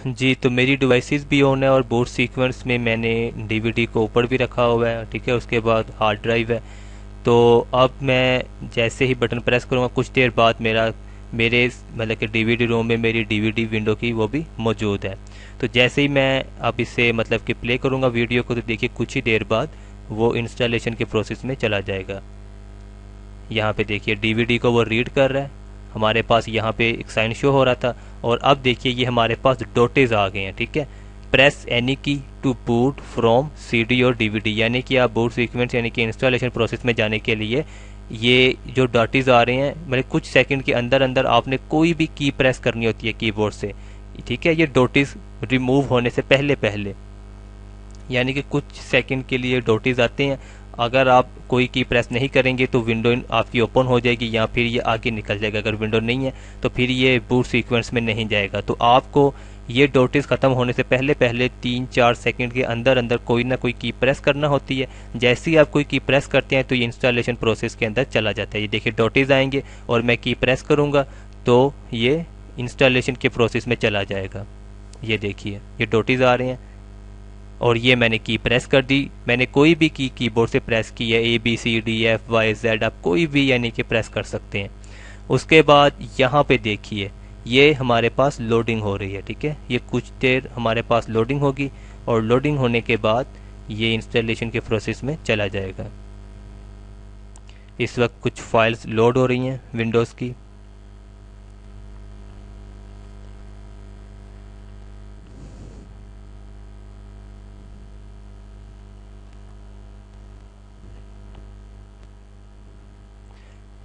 जी, तो मेरी डिवाइसेस भी ऑन है और बूट सीक्वेंस में मैंने डीवीडी को ऊपर भी रखा हुआ है, ठीक है। उसके बाद हार्ड ड्राइव है। तो अब मैं जैसे ही बटन प्रेस करूँगा कुछ देर बाद मेरे मतलब कि डीवीडी रोम में मेरी डीवीडी विंडो की वो भी मौजूद है। तो जैसे ही मैं अब इसे मतलब कि प्ले करूँगा वीडियो को, तो देखिए कुछ ही देर बाद वो इंस्टॉलेशन के प्रोसेस में चला जाएगा। यहाँ पे देखिए डीवीडी को वो रीड कर रहा है। हमारे पास यहाँ पे एक साइन शो हो रहा था और अब देखिए ये हमारे पास डॉटेज आ गए हैं, ठीक है। प्रेस एनी की टू बूट फ्रॉम सीडी और डीवीडी, यानी कि आप बूट सीक्वेंस यानी कि इंस्टॉलेशन प्रोसेस में जाने के लिए ये जो डॉटेज आ रहे हैं मतलब कुछ सेकंड के अंदर अंदर आपने कोई भी की प्रेस करनी होती है कीबोर्ड से, ठीक है। ये डॉटेज रिमूव होने से पहले पहले यानी कि कुछ सेकंड के लिए डॉटेज आते हैं। अगर आप कोई की प्रेस नहीं करेंगे तो विंडो आपकी ओपन हो जाएगी या फिर ये आगे निकल जाएगा। अगर विंडो नहीं है तो फिर ये बूट सीक्वेंस में नहीं जाएगा। तो आपको ये डॉटेज खत्म होने से पहले पहले 3-4 सेकंड के अंदर अंदर कोई ना कोई की प्रेस करना होती है। जैसे ही आप कोई की प्रेस करते हैं तो ये इंस्टॉलेशन प्रोसेस के अंदर चला जाता है। ये देखिए डॉटेज आएंगे और मैं की प्रेस करूँगा तो ये इंस्टॉलेशन के प्रोसेस में चला जाएगा। ये देखिए ये डॉटेज आ रहे हैं और ये मैंने की प्रेस कर दी। मैंने कोई भी की कीबोर्ड से प्रेस की है, ABCDFYZ, आप कोई भी यानी कि प्रेस कर सकते हैं। उसके बाद यहाँ पे देखिए ये हमारे पास लोडिंग हो रही है, ठीक है। ये कुछ देर हमारे पास लोडिंग होगी और लोडिंग होने के बाद ये इंस्टॉलेशन के प्रोसेस में चला जाएगा। इस वक्त कुछ फाइल्स लोड हो रही हैं विंडोज़ की।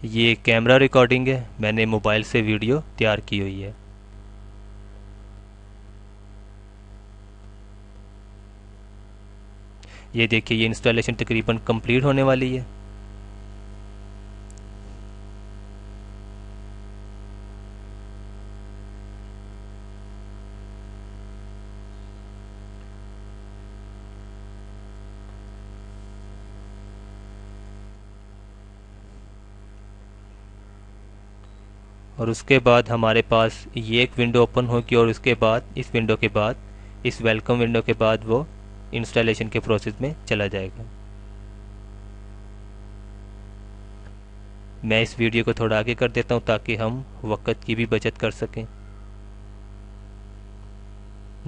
ये कैमरा रिकॉर्डिंग है, मैंने मोबाइल से वीडियो तैयार की हुई है। ये देखिए ये इंस्टॉलेशन तकरीबन कंप्लीट होने वाली है। और उसके बाद हमारे पास ये एक विंडो ओपन होगी और उसके बाद इस विंडो के बाद इस वेलकम विंडो के बाद वो इंस्टॉलेशन के प्रोसेस में चला जाएगा। मैं इस वीडियो को थोड़ा आगे कर देता हूँ ताकि हम वक्त की भी बचत कर सकें।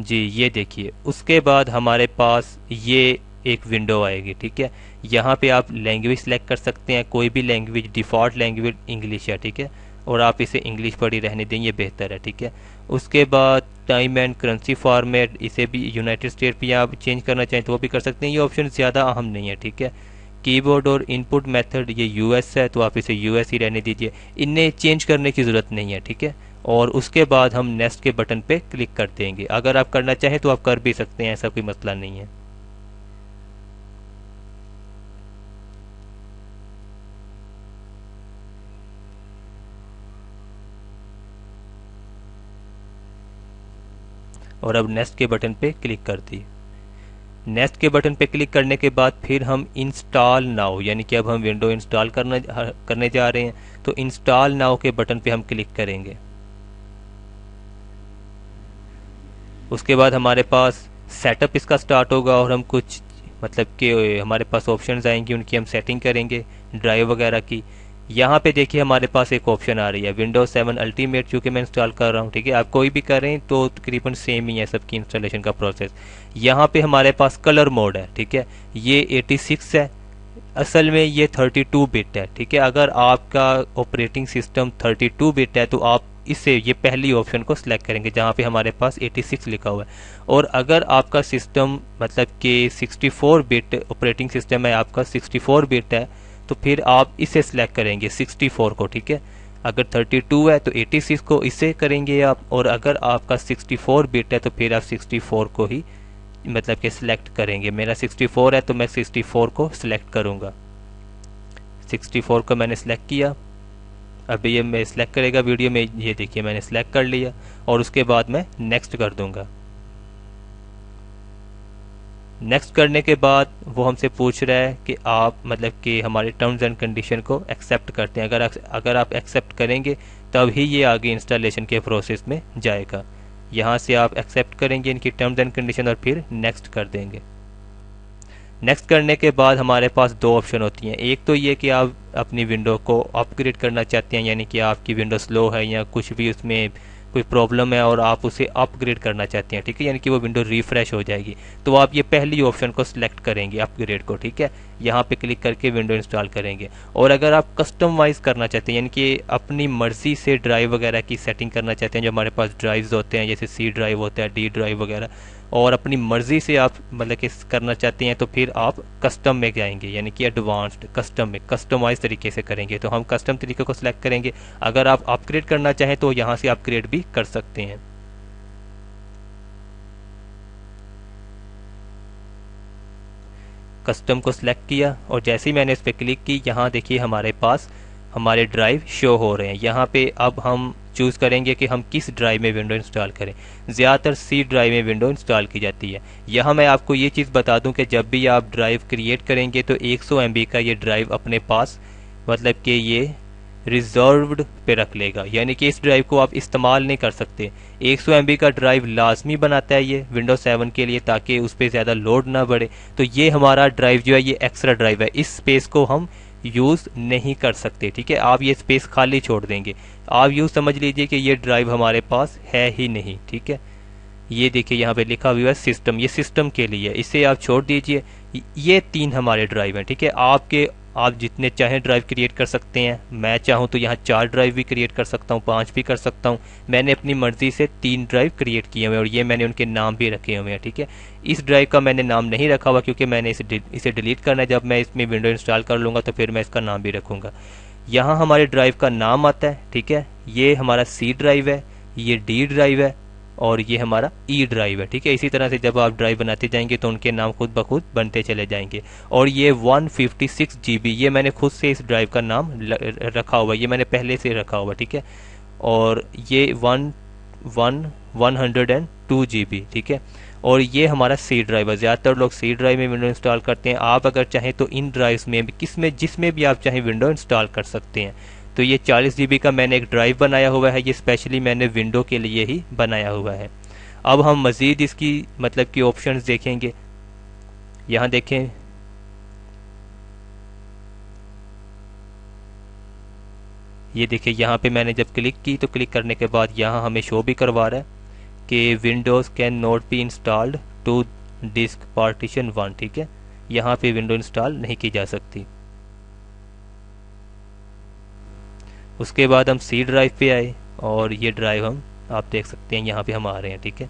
जी ये देखिए उसके बाद हमारे पास ये एक विंडो आएगी, ठीक है। यहाँ पे आप लैंग्वेज सेलेक्ट कर सकते हैं, कोई भी लैंग्वेज, डिफ़ॉल्ट लैंग्वेज इंग्लिश है, ठीक है। और आप इसे इंग्लिश पर ही रहने दें, ये बेहतर है, ठीक है। उसके बाद टाइम एंड करेंसी फॉर्मेट, इसे भी यूनाइटेड स्टेट पे आप चेंज करना चाहें तो वो भी कर सकते हैं। ये ऑप्शन ज़्यादा अहम नहीं है, ठीक है। कीबोर्ड और इनपुट मेथड ये यूएस है तो आप इसे यूएस ही रहने दीजिए, इन्हें चेंज करने की ज़रूरत नहीं है, ठीक है। और उसके बाद हम नेक्स्ट के बटन पे क्लिक कर देंगे। अगर आप करना चाहें तो आप कर भी सकते हैं, ऐसा कोई मसला नहीं है। और अब नेक्स्ट के बटन पे क्लिक कर दी। नेक्स्ट के बटन पे क्लिक करने के बाद फिर हम इंस्टॉल नाउ यानी कि अब हम विंडो इंस्टॉल करने जा रहे हैं तो इंस्टॉल नाउ के बटन पे हम क्लिक करेंगे। उसके बाद हमारे पास सेटअप इसका स्टार्ट होगा और हम कुछ मतलब कि हमारे पास ऑप्शंस आएंगी, उनकी हम सेटिंग करेंगे ड्राइव वगैरह की। यहाँ पे देखिए हमारे पास एक ऑप्शन आ रही है विंडोज 7 अल्टीमेट, चूँकि मैं इंस्टॉल कर रहा हूँ, ठीक है। आप कोई भी करें तो तकरीबन सेम ही है सबकी इंस्टॉलेशन का प्रोसेस। यहाँ पे हमारे पास कलर मोड है, ठीक है। ये 86 है, असल में ये 32 बिट है, ठीक है। अगर आपका ऑपरेटिंग सिस्टम 32 बिट है तो आप इससे ये पहली ऑप्शन को सिलेक्ट करेंगे जहाँ पे हमारे पास 86 लिखा हुआ है। और अगर आपका सिस्टम मतलब कि 64 बिट ऑपरेटिंग सिस्टम है, आपका 64 बिट है तो फिर आप इसे सिलेक्ट करेंगे 64 को, ठीक है। अगर 32 है तो 86 को इसे करेंगे आप, और अगर आपका 64 बिट है तो फिर आप 64 को ही मतलब कि सिलेक्ट करेंगे। मेरा 64 है तो मैं 64 को सिलेक्ट करूँगा। 64 को मैंने सिलेक्ट किया। अभी ये मैं सिलेक्ट करेगा वीडियो में, ये देखिए मैंने सिलेक्ट कर लिया और उसके बाद मैं नेक्स्ट कर दूंगा। नेक्स्ट करने के बाद वो हमसे पूछ रहा है कि आप मतलब कि हमारे टर्म्स एंड कंडीशन को एक्सेप्ट करते हैं। अगर आप एक्सेप्ट करेंगे तब ही ये आगे इंस्टॉलेशन के प्रोसेस में जाएगा। यहाँ से आप एक्सेप्ट करेंगे इनकी टर्म्स एंड कंडीशन और फिर नेक्स्ट कर देंगे। नेक्स्ट करने के बाद हमारे पास दो ऑप्शन होती हैं। एक तो ये कि आप अपनी विंडो को अपग्रेड करना चाहते हैं, यानी कि आपकी विंडो स्लो है या कुछ भी उसमें कोई प्रॉब्लम है और आप उसे अपग्रेड करना चाहते हैं, ठीक है, यानी कि वो विंडो रिफ्रेश हो जाएगी, तो आप ये पहली ऑप्शन को सिलेक्ट करेंगे अपग्रेड को, ठीक है, यहाँ पे क्लिक करके विंडो इंस्टॉल करेंगे। और अगर आप कस्टमाइज करना चाहते हैं, यानी कि अपनी मर्जी से ड्राइव वगैरह की सेटिंग करना चाहते हैं, जो हमारे पास ड्राइव्स होते हैं जैसे सी ड्राइव होता है, डी ड्राइव वगैरह, और अपनी मर्जी से आप मतलब कि करना चाहते हैं, तो फिर आप कस्टम में जाएंगे, यानी कि एडवांस्ड कस्टम में कस्टमाइज तरीके से करेंगे। तो हम कस्टम तरीके को सिलेक्ट करेंगे। अगर आप अपग्रेड करना चाहें तो यहाँ से अपग्रेड भी कर सकते हैं। कस्टम को सिलेक्ट किया और जैसे ही मैंने इस पर क्लिक की, यहाँ देखिए हमारे पास हमारे ड्राइव शो हो रहे हैं। यहाँ पे अब हम चूज़ करेंगे कि हम किस ड्राइव में विंडो इंस्टॉल करें। ज़्यादातर सी ड्राइव में विंडो इंस्टॉल की जाती है। यहाँ मैं आपको ये चीज़ बता दूं कि जब भी आप ड्राइव क्रिएट करेंगे तो 100 MB का ये ड्राइव अपने पास मतलब कि ये रिजर्व्ड पे रख लेगा, यानी कि इस ड्राइव को आप इस्तेमाल नहीं कर सकते। 100 MB का ड्राइव लाजमी बनाता है ये विंडोज 7 के लिए, ताकि उस पर ज़्यादा लोड ना बढ़े। तो ये हमारा ड्राइव जो है ये एक्स्ट्रा ड्राइव है, इस स्पेस को हम यूज़ नहीं कर सकते, ठीक है। आप ये स्पेस खाली छोड़ देंगे, आप यूँ समझ लीजिए कि ये ड्राइव हमारे पास है ही नहीं, ठीक है। ये देखिए यहाँ पे लिखा हुआ है सिस्टम, ये सिस्टम के लिए, इसे आप छोड़ दीजिए। ये 3 हमारे ड्राइव हैं, ठीक है। आप जितने चाहें ड्राइव क्रिएट कर सकते हैं। मैं चाहूँ तो यहाँ 4 ड्राइव भी क्रिएट कर सकता हूँ, 5 भी कर सकता हूँ। मैंने अपनी मर्जी से 3 ड्राइव क्रिएट किए हुए हैं और ये मैंने उनके नाम भी रखे हुए हैं, ठीक है। इस ड्राइव का मैंने नाम नहीं रखा हुआ क्योंकि मैंने इसे डिलीट करना है। जब मैं इसमें विंडो इंस्टॉल कर लूँगा तो फिर मैं इसका नाम भी रखूँगा। यहाँ हमारे ड्राइव का नाम आता है, ठीक है। ये हमारा सी ड्राइव है, ये डी ड्राइव है और ये हमारा ई ड्राइव है, ठीक है। इसी तरह से जब आप ड्राइव बनाते जाएंगे तो उनके नाम खुद ब खुद बनते चले जाएंगे। और ये 156 GB, ये मैंने खुद से इस ड्राइव का नाम रखा हुआ है, ये मैंने पहले से रखा हुआ, ठीक है। और ये 102 GB, ठीक है। और ये हमारा सी ड्राइव है। ज़्यादातर लोग सी ड्राइव में विंडो इंस्टॉल करते हैं। आप अगर चाहें तो इन ड्राइव्स में जिसमें भी आप चाहें विंडो इंस्टॉल कर सकते हैं। तो ये 40 GB का मैंने एक ड्राइव बनाया हुआ है, ये स्पेशली मैंने विंडो के लिए ही बनाया हुआ है। अब हम मज़ीद इसकी मतलब कि ऑप्शंस देखेंगे। यहाँ देखें, ये देखिए यहाँ पे मैंने जब क्लिक की तो क्लिक करने के बाद यहाँ हमें शो भी करवा रहा है कि Windows cannot be installed to disk partition 1, ठीक है। यहाँ पे विंडो इंस्टॉल नहीं की जा सकती। उसके बाद हम सी ड्राइव पे आए और ये ड्राइव आप देख सकते हैं यहाँ पे हम आ रहे हैं, ठीक है।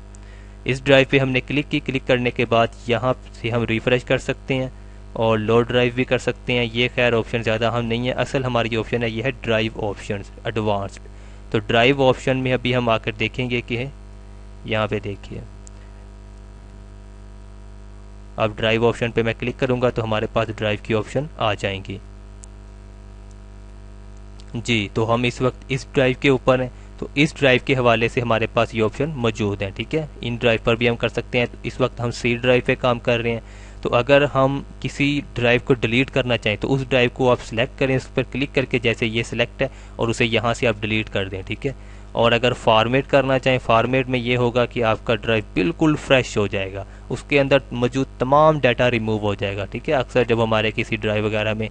इस ड्राइव पे हमने क्लिक की, क्लिक करने के बाद यहाँ से हम रिफ्रेश कर सकते हैं और लोड ड्राइव भी कर सकते हैं। ये खैर ऑप्शन ज़्यादा हम नहीं है, असल हमारी ऑप्शन है ये है ड्राइव ऑप्शन एडवांस्ड। तो ड्राइव ऑप्शन में अभी हम आकर देखेंगे कि है, यहाँ पे देखिए, अब ड्राइव ऑप्शन पे मैं क्लिक करूँगा तो हमारे पास ड्राइव की ऑप्शन आ जाएंगी जी। तो हम इस वक्त इस ड्राइव के ऊपर हैं, तो इस ड्राइव के हवाले से हमारे पास ये ऑप्शन मौजूद हैं, ठीक है। इन ड्राइव पर भी हम कर सकते हैं। तो इस वक्त हम सी ड्राइव पे काम कर रहे हैं। तो अगर हम किसी ड्राइव को डिलीट करना चाहें तो उस ड्राइव को आप सिलेक्ट करें, उस पर क्लिक करके जैसे ये सिलेक्ट है और उसे यहाँ से आप डिलीट कर दें, ठीक है। और अगर फॉर्मेट करना चाहें, फॉर्मेट में ये होगा कि आपका ड्राइव बिल्कुल फ्रेश हो जाएगा, उसके अंदर मौजूद तमाम डाटा रिमूव हो जाएगा, ठीक है। अक्सर जब हमारे किसी ड्राइव वगैरह में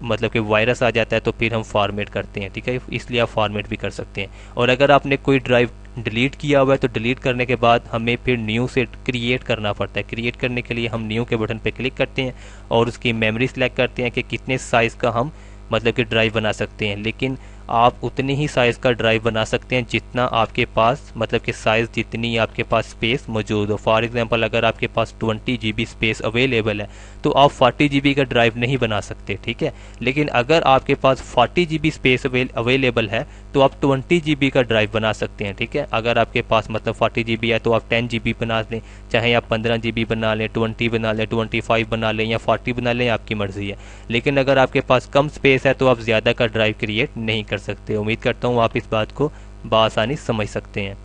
मतलब कि वायरस आ जाता है तो फिर हम फॉर्मेट करते हैं, ठीक है, इसलिए आप फॉर्मेट भी कर सकते हैं। और अगर आपने कोई ड्राइव डिलीट किया हुआ है तो डिलीट करने के बाद हमें फिर न्यू से क्रिएट करना पड़ता है। क्रिएट करने के लिए हम न्यू के बटन पे क्लिक करते हैं और उसकी मेमोरी सेलेक्ट करते हैं कि कितने साइज़ का हम मतलब कि ड्राइव बना सकते हैं। लेकिन आप उतनी ही साइज़ का ड्राइव बना सकते हैं जितना आपके पास मतलब कि साइज़ जितनी आपके पास स्पेस मौजूद हो। फॉर एग्जांपल अगर आपके पास 20 GB स्पेस अवेलेबल है तो आप 40 GB का ड्राइव नहीं बना सकते, ठीक है। लेकिन अगर आपके पास 40 GB स्पेस अवेलेबल है तो आप 20 GB का ड्राइव बना सकते हैं, ठीक है। अगर आपके पास मतलब 40 GB है तो आप 10 GB बना लें, चाहे आप 15 GB बना लें, 20 बना लें, 25 बना लें या 40 बना लें, आपकी मर्जी है। लेकिन अगर आपके पास कम स्पेस है तो आप ज़्यादा का ड्राइव क्रिएट नहीं कर सकते। उम्मीद करता हूँ आप इस बात को बआसानी समझ सकते हैं।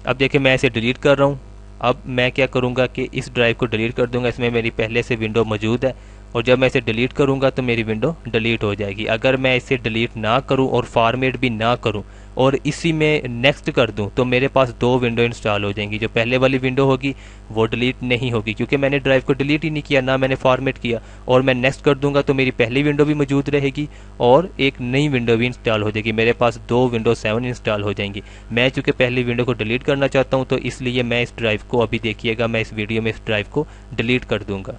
अब देखिए मैं इसे डिलीट कर रहा हूँ। अब मैं क्या करूँगा कि इस ड्राइव को डिलीट कर दूंगा, इसमें मेरी पहले से विंडो मौजूद है और जब मैं इसे डिलीट करूँगा तो मेरी विंडो डिलीट हो जाएगी। अगर मैं इसे डिलीट ना करूँ और फॉर्मेट भी ना करूँ और इसी में नेक्स्ट कर दूं तो मेरे पास दो विंडो इंस्टॉल हो जाएंगी। जो पहले वाली विंडो होगी वो डिलीट नहीं होगी क्योंकि मैंने ड्राइव को डिलीट ही नहीं किया, ना मैंने फॉर्मेट किया। और मैं नेक्स्ट कर दूंगा तो मेरी पहली विंडो भी मौजूद रहेगी और एक नई विंडो भी इंस्टॉल हो जाएगी। मेरे पास दो विंडो 7 इंस्टॉल हो जाएंगी। मैं चूंकि पहली विंडो को डिलीट करना चाहता हूं तो इसलिए मैं इस ड्राइव को, अभी देखिएगा मैं इस वीडियो में इस ड्राइव को डिलीट कर दूंगा।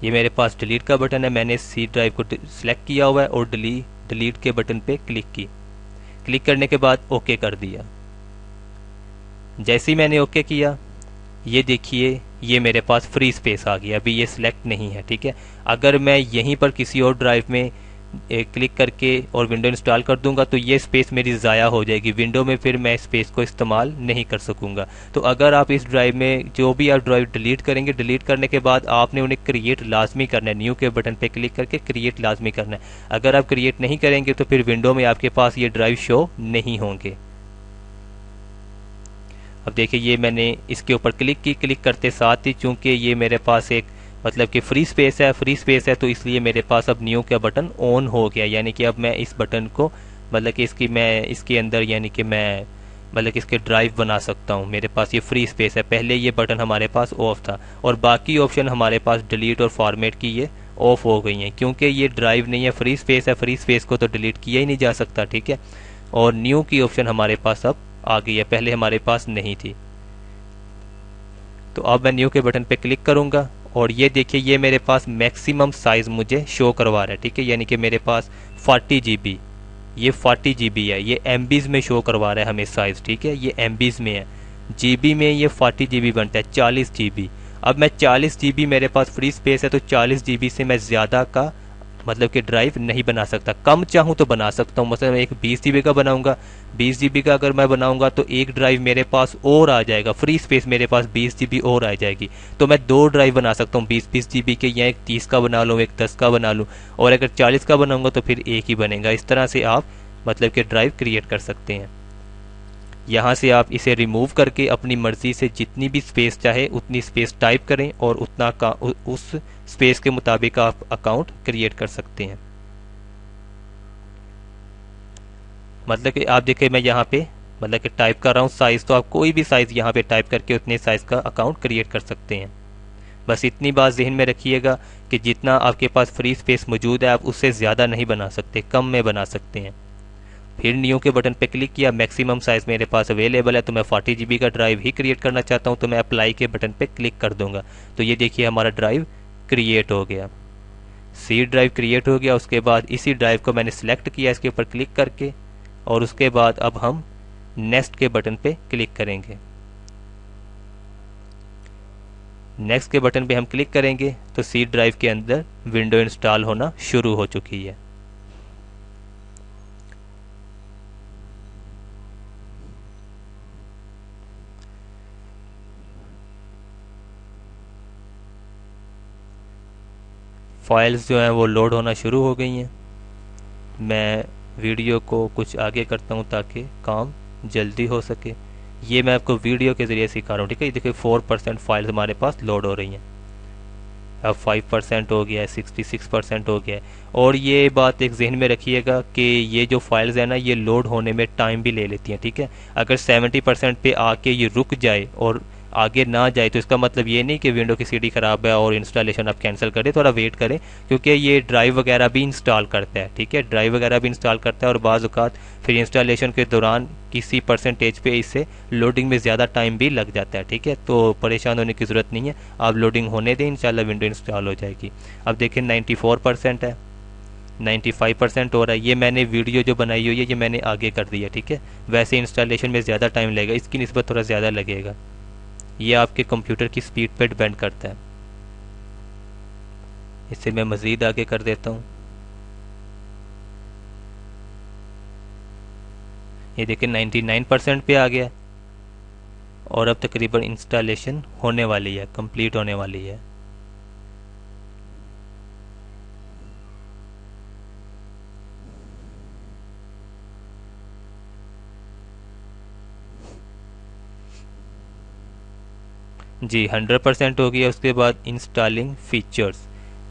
ये मेरे पास डिलीट का बटन है, मैंने सी ड्राइव को सिलेक्ट किया हुआ है और डिलीट के बटन पे क्लिक की। क्लिक करने के बाद ओके कर दिया। जैसे ही मैंने ओके किया, ये देखिए ये मेरे पास फ्री स्पेस आ गया। अभी ये सिलेक्ट नहीं है, ठीक है। अगर मैं यहीं पर किसी और ड्राइव में क्लिक करके और विंडो इंस्टॉल कर दूंगा तो ये स्पेस मेरी ज़ाया हो जाएगी। विंडो में फिर मैं स्पेस को इस्तेमाल नहीं कर सकूंगा। तो अगर आप इस ड्राइव में जो भी आप ड्राइव डिलीट करेंगे, डिलीट करने के बाद आपने उन्हें क्रिएट लाजमी करना है। न्यू के बटन पे क्लिक करके क्रिएट लाजमी करना है। अगर आप क्रिएट नहीं करेंगे तो फिर विंडो में आपके पास ये ड्राइव शो नहीं होंगे। अब देखिए ये मैंने इसके ऊपर क्लिक की। क्लिक करते साथ ही चूंकि ये मेरे पास एक मतलब कि फ्री स्पेस है तो इसलिए मेरे पास अब न्यू का बटन ऑन हो गया। यानी कि अब मैं इस बटन को मतलब कि मैं इसके अंदर यानी कि मैं मतलब कि इसके ड्राइव बना सकता हूँ। मेरे पास ये फ्री स्पेस है। पहले ये बटन हमारे पास ऑफ था और बाकी ऑप्शन हमारे पास डिलीट और फॉर्मेट की ये ऑफ हो गई हैं क्योंकि ये ड्राइव नहीं है, फ्री स्पेस है। फ्री स्पेस को तो डिलीट किया ही नहीं जा सकता, ठीक है। और न्यू की ऑप्शन हमारे पास अब आ गई है, पहले हमारे पास नहीं थी। तो अब मैं न्यू के बटन पे क्लिक करूंगा और ये देखिए ये मेरे पास मैक्सिमम साइज मुझे शो करवा रहा है, ठीक है। यानी कि मेरे पास 40 GB, ये 40 GB है। ये MBs में शो करवा रहा है हमें साइज, ठीक है। ये MBs में है, GB में ये 40 GB बनता है, 40 GB। अब मैं 40 GB मेरे पास फ्री स्पेस है तो 40 GB से मैं ज़्यादा का मतलब कि ड्राइव नहीं बना सकता। कम चाहूँ तो बना सकता हूँ, मतलब एक 20 GB का बनाऊंगा। 20 GB का अगर मैं बनाऊंगा तो एक ड्राइव मेरे पास और आ जाएगा, फ्री स्पेस मेरे पास 20 GB और आ जाएगी। तो मैं दो ड्राइव बना सकता हूँ 20-20 GB के, या एक 30 का बना लूँ, एक 10 का बना लूँ। और अगर 40 का बनाऊंगा तो फिर एक ही बनेगा। इस तरह से आप मतलब कि ड्राइव क्रिएट कर सकते हैं। यहाँ से आप इसे रिमूव करके अपनी मर्जी से जितनी भी स्पेस चाहे उतनी स्पेस टाइप करें और उतना का उस स्पेस के मुताबिक आप अकाउंट क्रिएट कर सकते हैं। मतलब कि आप देखिए मैं यहाँ पे मतलब कि टाइप कर रहा हूँ साइज, तो आप कोई भी साइज यहाँ पे टाइप करके उतने साइज का अकाउंट क्रिएट कर सकते हैं। बस इतनी बात जहन में रखिएगा कि जितना आपके पास फ्री स्पेस मौजूद है आप उससे ज़्यादा नहीं बना सकते, कम में बना सकते हैं। फिर न्यू के बटन पे क्लिक किया। मैक्सिमम साइज मेरे पास अवेलेबल है तो मैं 40 GB का ड्राइव ही क्रिएट करना चाहता हूं तो मैं अप्लाई के बटन पे क्लिक कर दूंगा। तो ये देखिए हमारा ड्राइव क्रिएट हो गया, सी ड्राइव क्रिएट हो गया। उसके बाद इसी ड्राइव को मैंने सिलेक्ट किया इसके ऊपर क्लिक करके और उसके बाद अब हम नेक्स्ट के बटन पे क्लिक करेंगे। नेक्स्ट के बटन पे हम क्लिक करेंगे तो सी ड्राइव के अंदर विंडो इंस्टॉल होना शुरू हो चुकी है। फाइल्स जो हैं वो लोड होना शुरू हो गई हैं। मैं वीडियो को कुछ आगे करता हूं ताकि काम जल्दी हो सके। ये मैं आपको वीडियो के ज़रिए सिखा रहा हूँ, ठीक है। ये देखिए 4% फाइल्स हमारे पास लोड हो रही हैं। अब 5% हो गया है, 66% हो गया है। और ये बात एक जहन में रखिएगा कि ये जो फाइल्स है ना ये लोड होने में टाइम भी ले लेती हैं, ठीक है। अगर 70% पे आके ये रुक जाए और आगे ना जाए तो इसका मतलब ये नहीं कि विंडो की सीडी खराब है और इंस्टॉलेशन आप कैंसिल करें, थोड़ा वेट करें क्योंकि ये ड्राइव वगैरह भी इंस्टॉल करता है, ठीक है। ड्राइव वगैरह भी इंस्टॉल करता है और बाज़ औक़ात फिर इंस्टॉलेशन के दौरान किसी परसेंटेज पे इससे लोडिंग में ज़्यादा टाइम भी लग जाता है, ठीक है। तो परेशान होने की ज़रूरत नहीं है, आप लोडिंग होने दें, इंशाल्लाह विंडो इंस्टॉल हो जाएगी। अब देखिए 94% है, 95% हो रहा है। ये मैंने वीडियो जो बनाई हुई है ये मैंने आगे कर दी है, ठीक है। वैसे इंस्टॉलेशन में ज़्यादा टाइम लगेगा, इसकी निस्बत थोड़ा ज़्यादा लगेगा। ये आपके कंप्यूटर की स्पीड पे डिपेंड करता है। इससे मैं मज़ीद आगे कर देता हूँ। ये देखिए 99% पे आ गया और अब तकरीबन इंस्टॉलेशन होने वाली है, कंप्लीट होने वाली है। जी 100% हो गया। उसके बाद इंस्टॉलिंग फीचर्स,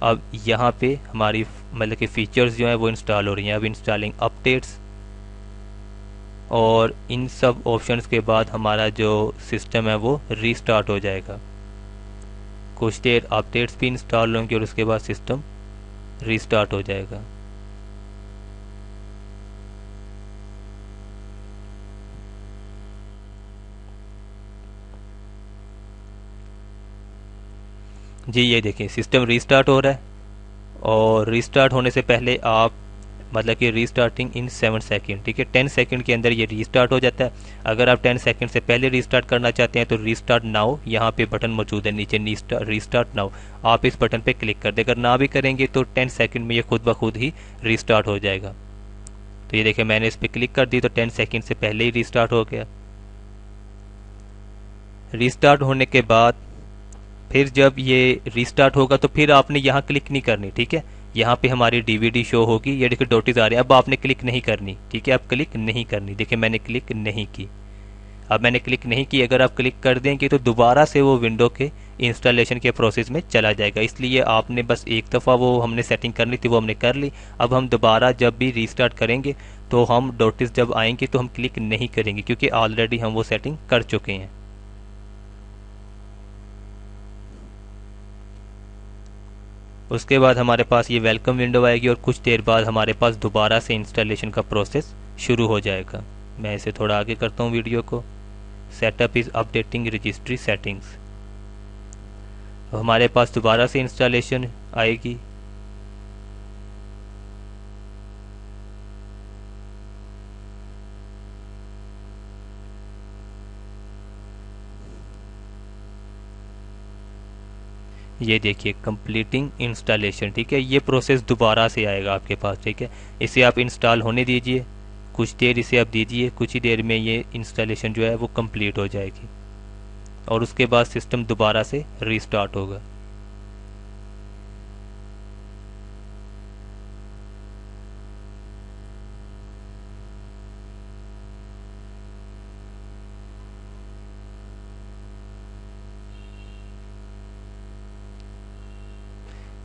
अब यहाँ पे हमारी मतलब कि फीचर्स जो हैं वो इंस्टॉल हो रही हैं। अब इंस्टॉलिंग अपडेट्स, और इन सब ऑप्शंस के बाद हमारा जो सिस्टम है वो रीस्टार्ट हो जाएगा। कुछ देर अपडेट्स भी इंस्टॉल होंगे और उसके बाद सिस्टम रीस्टार्ट हो जाएगा। जी ये देखिए सिस्टम रीस्टार्ट हो रहा है, और रीस्टार्ट होने से पहले आप मतलब कि रीस्टार्टिंग इन 7 सेकेंड, ठीक है, 10 सेकेंड के अंदर ये रीस्टार्ट हो जाता है। अगर आप 10 सेकेंड से पहले रीस्टार्ट करना चाहते हैं तो रीस्टार्ट नाउ, यहाँ पे बटन मौजूद है नीचे रीस्टार्ट नाउ, आप इस बटन पे क्लिक कर दें। अगर ना भी करेंगे तो 10 सेकेंड में ये खुद ब खुद ही रीस्टार्ट हो जाएगा। तो ये देखिए मैंने इस पर क्लिक कर दी तो 10 सेकेंड से पहले ही रीस्टार्ट हो गया। रीस्टार्ट होने के बाद फिर जब ये रीस्टार्ट होगा तो फिर आपने यहाँ क्लिक नहीं करनी, ठीक है। यहाँ पे हमारी डीवीडी शो होगी, ये देखिए डॉटेज आ रहे हैं। अब आपने क्लिक नहीं करनी, ठीक है, अब क्लिक नहीं करनी। देखिए मैंने क्लिक नहीं की, अब मैंने क्लिक नहीं की। अगर आप क्लिक कर देंगे तो दोबारा से वो विंडो के इंस्टॉलेशन के प्रोसेस में चला जाएगा। इसलिए आपने बस एक दफ़ा वो हमने सेटिंग करनी थी, वो हमने कर ली। अब हम दोबारा जब भी रीस्टार्ट करेंगे तो हम डॉटेज जब आएंगे तो हम क्लिक नहीं करेंगे, क्योंकि ऑलरेडी हम वो सेटिंग कर चुके हैं। उसके बाद हमारे पास ये वेलकम विंडो आएगी और कुछ देर बाद हमारे पास दोबारा से इंस्टॉलेशन का प्रोसेस शुरू हो जाएगा। मैं इसे थोड़ा आगे करता हूँ वीडियो को। Setup is updating registry settings. अब हमारे पास दोबारा से इंस्टॉलेशन आएगी। ये देखिए कंप्लीटिंग इंस्टॉलेशन, ठीक है, ये प्रोसेस दोबारा से आएगा आपके पास, ठीक है। इसे आप इंस्टॉल होने दीजिए, कुछ देर इसे आप दीजिए, कुछ ही देर में ये इंस्टॉलेशन जो है वो कंप्लीट हो जाएगी और उसके बाद सिस्टम दोबारा से रीस्टार्ट होगा।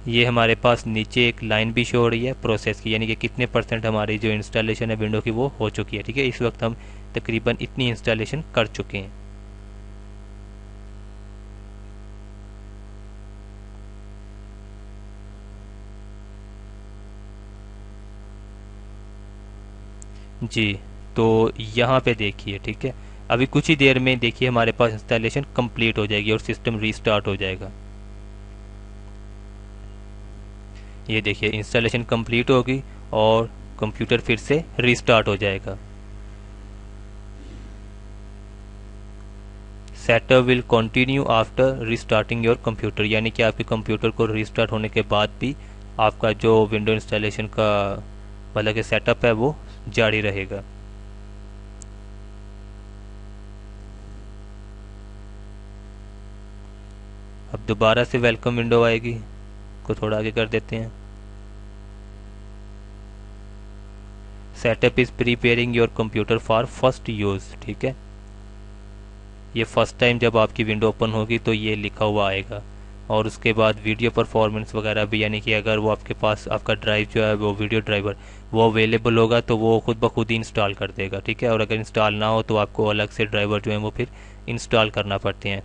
ये हमारे पास नीचे एक लाइन भी शो हो रही है प्रोसेस की, यानी कि कितने % हमारी जो इंस्टॉलेशन है विंडो की वो हो चुकी है, ठीक है। इस वक्त हम तकरीबन इतनी इंस्टॉलेशन कर चुके हैं। जी तो यहाँ पे देखिए, ठीक है, अभी कुछ ही देर में देखिए हमारे पास इंस्टॉलेशन कंप्लीट हो जाएगी और सिस्टम रीस्टार्ट हो जाएगा। ये देखिए इंस्टॉलेशन कंप्लीट होगी और कंप्यूटर फिर से रीस्टार्ट हो जाएगा। Setup will continue after restarting your computer, यानी कि आपके कंप्यूटर को रीस्टार्ट होने के बाद भी आपका जो विंडो इंस्टॉलेशन का मतलब कि सेटअप है वो जारी रहेगा। अब दोबारा से वेलकम विंडो आएगी, को थोड़ा आगे कर देते हैं। Setup is preparing your computer for first use, ठीक है। ये फर्स्ट टाइम जब आपकी विंडो ओपन होगी तो ये लिखा हुआ आएगा। और उसके बाद वीडियो परफॉर्मेंस वगैरह भी, यानी कि अगर वो आपके पास आपका ड्राइव जो है वो वीडियो ड्राइवर वो अवेलेबल होगा तो वो खुद ब खुद ही इंस्टॉल कर देगा, ठीक है। और अगर इंस्टॉल ना हो तो आपको अलग से ड्राइवर जो है वो फिर इंस्टॉल करना पड़ते हैं।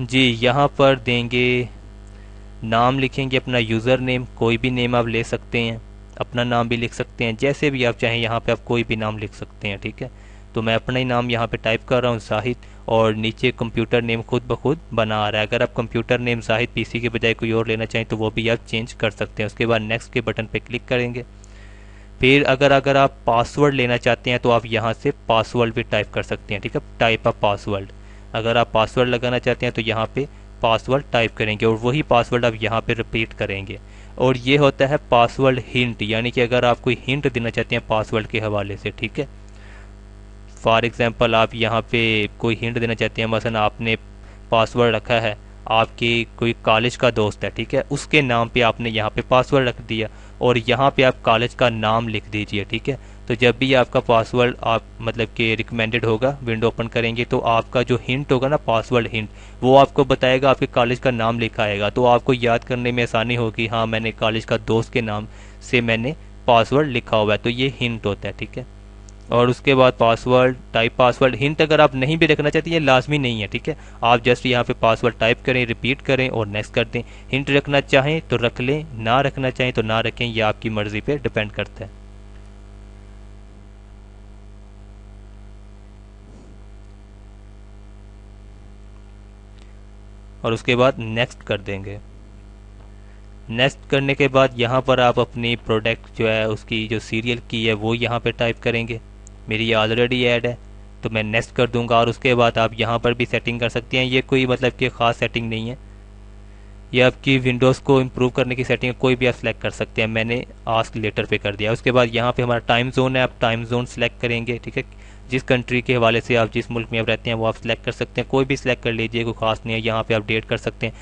जी यहाँ पर देंगे नाम, लिखेंगे अपना यूज़र नेम, कोई भी नेम आप ले सकते हैं, अपना नाम भी लिख सकते हैं, जैसे भी आप चाहें यहाँ पे आप कोई भी नाम लिख सकते हैं, ठीक है। तो मैं अपना ही नाम यहाँ पे टाइप कर रहा हूँ जाहिद, और नीचे कंप्यूटर नेम खुद ब खुद बना आ रहा है। अगर आप कंप्यूटर नेम जाहिद पीसी के बजाय कोई और लेना चाहें तो वो भी आप चेंज कर सकते हैं। उसके बाद नेक्स्ट के बटन पे क्लिक करेंगे। फिर अगर आप पासवर्ड लेना चाहते हैं तो आप यहाँ से पासवर्ड भी टाइप कर सकते हैं, ठीक है, टाइप अ पासवर्ड। अगर आप पासवर्ड लगाना चाहते हैं तो यहाँ पे पासवर्ड टाइप करेंगे और वही पासवर्ड आप यहाँ पे रिपीट करेंगे। और ये होता है पासवर्ड हिंट, यानी कि अगर आप कोई हिंट देना चाहते हैं पासवर्ड के हवाले से, ठीक है। फॉर एग्जांपल आप यहाँ पे कोई हिंट देना चाहते हैं, मसलन आपने पासवर्ड रखा है आपके कोई कॉलेज का दोस्त है, ठीक है, उसके नाम पे आपने यहाँ पे पासवर्ड रख दिया और यहाँ पे आप कॉलेज का नाम लिख दीजिए, ठीक है। तो जब भी आपका पासवर्ड आप मतलब कि रिकमेंडेड होगा विंडो ओपन करेंगे, तो आपका जो हिंट होगा ना, पासवर्ड हिंट, वो आपको बताएगा, आपके कॉलेज का नाम लिखा आएगा, तो आपको याद करने में आसानी होगी। हाँ, मैंने कॉलेज का दोस्त के नाम से मैंने पासवर्ड लिखा हुआ है, तो ये हिंट होता है, ठीक है। और उसके बाद पासवर्ड, टाइप पासवर्ड हिंट अगर आप नहीं भी रखना चाहते, ये लाजमी नहीं है, ठीक है। आप जस्ट यहाँ पे पासवर्ड टाइप करें, रिपीट करें और नेक्स्ट कर दें। हिंट रखना चाहें तो रख लें, ना रखना चाहें तो ना रखें, ये आपकी मर्जी पे डिपेंड करता है। और उसके बाद नेक्स्ट कर देंगे। नेक्स्ट करने के बाद यहाँ पर आप अपनी प्रोडक्ट जो है उसकी जो सीरियल की है वो यहाँ पे टाइप करेंगे। मेरी ये ऑलरेडी ऐड है तो मैं नेक्स्ट कर दूंगा। और उसके बाद आप यहाँ पर भी सेटिंग कर सकते हैं, ये कोई मतलब कि ख़ास सेटिंग नहीं है, ये आपकी विंडोज़ को इम्प्रूव करने की सेटिंग है, कोई भी आप सिलेक्ट कर सकते हैं। मैंने आस्क लेटर पे कर दिया। उसके बाद यहाँ पे हमारा टाइम जोन है, आप टाइम जोन सेलेक्ट करेंगे, ठीक है। जिस कंट्री के हवाले से आप जिस मुल्क में आप रहते हैं वो आप सिलेक्ट कर सकते हैं, कोई भी सिलेक्ट कर लीजिए, कोई खास नहीं है। यहाँ पे आप डेट कर सकते हैं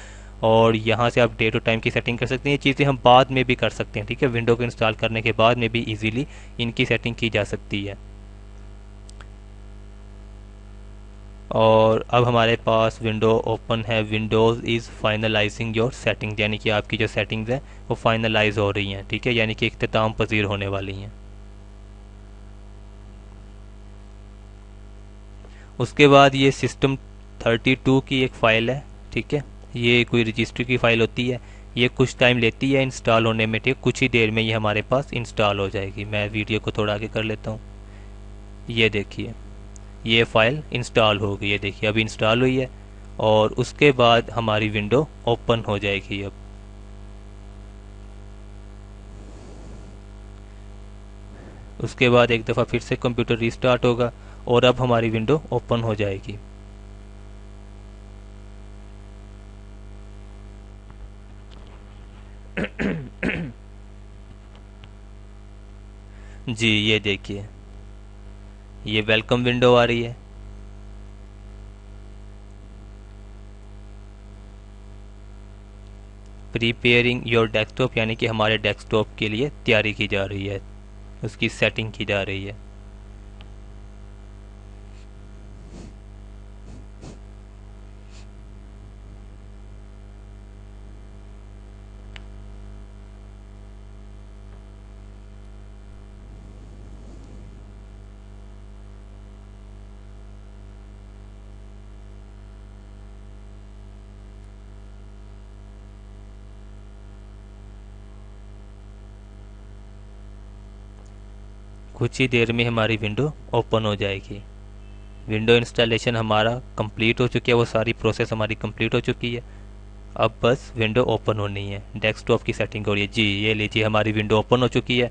और यहाँ से आप डेट और टाइम की सेटिंग कर सकते हैं। ये चीज़ें हम बाद में भी कर सकते हैं, ठीक है। विंडो को इंस्टॉल करने के बाद में भी इजीली इनकी सेटिंग की जा सकती है। और अब हमारे पास विंडो ओपन है। Windows is finalising your setting, यानी कि आपकी जो सेटिंग्स हैं वो फाइनलाइज हो रही हैं, ठीक है, यानी कि इख्तिताम पजीर होने वाली हैं। उसके बाद ये सिस्टम 32 की एक फ़ाइल है, ठीक है। ये कोई रजिस्ट्री की फ़ाइल होती है, ये कुछ टाइम लेती है इंस्टॉल होने में, ठीक। कुछ ही देर में ये हमारे पास इंस्टॉल हो जाएगी। मैं वीडियो को थोड़ा आगे कर लेता हूँ। ये देखिए, ये फ़ाइल इंस्टॉल हो गई है, देखिए अभी इंस्टॉल हुई है। और उसके बाद हमारी विंडो ओपन हो जाएगी। अब उसके बाद एक दफ़ा फिर से कंप्यूटर रीस्टार्ट होगा और अब हमारी विंडो ओपन हो जाएगी। जी, ये देखिए, ये वेलकम विंडो आ रही है। प्रीपेयरिंग योर डेस्कटॉप, यानी कि हमारे डेस्कटॉप के लिए तैयारी की जा रही है, उसकी सेटिंग की जा रही है। कुछ ही देर में हमारी विंडो ओपन हो जाएगी। विंडो इंस्टॉलेशन हमारा कंप्लीट हो चुकी है, वो सारी प्रोसेस हमारी कंप्लीट हो चुकी है। अब बस विंडो ओपन होनी है, डेस्कटॉप की सेटिंग हो रही है। जी, ये लीजिए, हमारी विंडो ओपन हो चुकी है।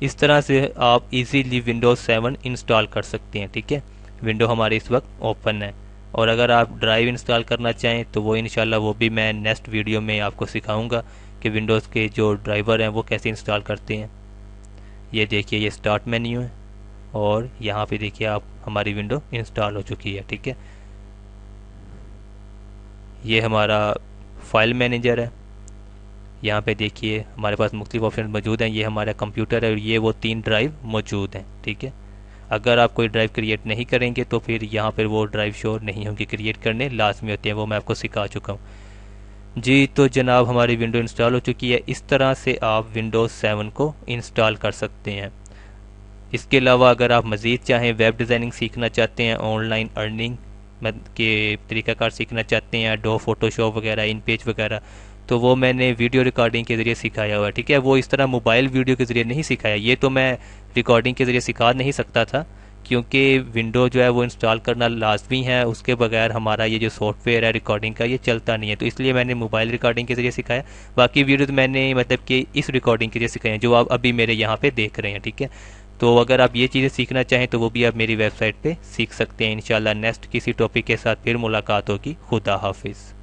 इस तरह से आप इजीली विंडोज 7 इंस्टॉल कर सकते हैं, ठीक है। विंडो हमारी इस वक्त ओपन है। और अगर आप ड्राइव इंस्टॉल करना चाहें तो वो इंशाल्लाह वो भी मैं नेक्स्ट वीडियो में आपको सिखाऊंगा कि विंडोज़ के जो ड्राइवर हैं वो कैसे इंस्टॉल करते हैं। ये देखिए, ये स्टार्ट मेन्यू है और यहाँ पे देखिए आप हमारी विंडो इंस्टॉल हो चुकी है, ठीक है। ये हमारा फाइल मैनेजर है। यहाँ पे देखिए हमारे पास मुख्तलिफ ऑप्शन मौजूद हैं। ये हमारा कंप्यूटर है और ये वो 3 ड्राइव मौजूद हैं, ठीक है। अगर आप कोई ड्राइव क्रिएट नहीं करेंगे तो फिर यहाँ पर वो ड्राइव शो नहीं होंगी, क्रिएट करने लाजमी होते हैं, वो मैं आपको सिखा चुका हूँ। जी तो जनाब, हमारी विंडो इंस्टॉल हो चुकी है। इस तरह से आप विंडोज़ 7 को इंस्टॉल कर सकते हैं। इसके अलावा अगर आप मज़ीद चाहें, वेब डिज़ाइनिंग सीखना चाहते हैं, ऑनलाइन अर्निंग के तरीक़ाकार सीखना चाहते हैं, एडोब फोटोशॉप वगैरह, इन पेज वगैरह, तो वो मैंने वीडियो रिकॉर्डिंग के ज़रिए सिखाया हुआ है, ठीक है। वो इस तरह मोबाइल वीडियो के ज़रिए नहीं सिखाया, ये तो मैं रिकॉर्डिंग के ज़रिए सिखा नहीं सकता था क्योंकि विंडो जो है वो इंस्टॉल करना लाजमी है, उसके बगैर हमारा ये जो सॉफ्टवेयर है रिकॉर्डिंग का ये चलता नहीं है, तो इसलिए मैंने मोबाइल रिकॉर्डिंग के ज़रिए सिखाया। बाकी वीडियो तो मैंने मतलब कि इस रिकॉर्डिंग के ज़रिए सिखाए हैं जो आप अभी मेरे यहाँ पे देख रहे हैं, ठीक है। तो अगर आप ये चीज़ें सीखना चाहें तो वो भी आप मेरी वेबसाइट पे सीख सकते हैं। इंशाल्लाह नेक्स्ट किसी टॉपिक के साथ फिर मुलाकात होगी। खुदा हाफिज़।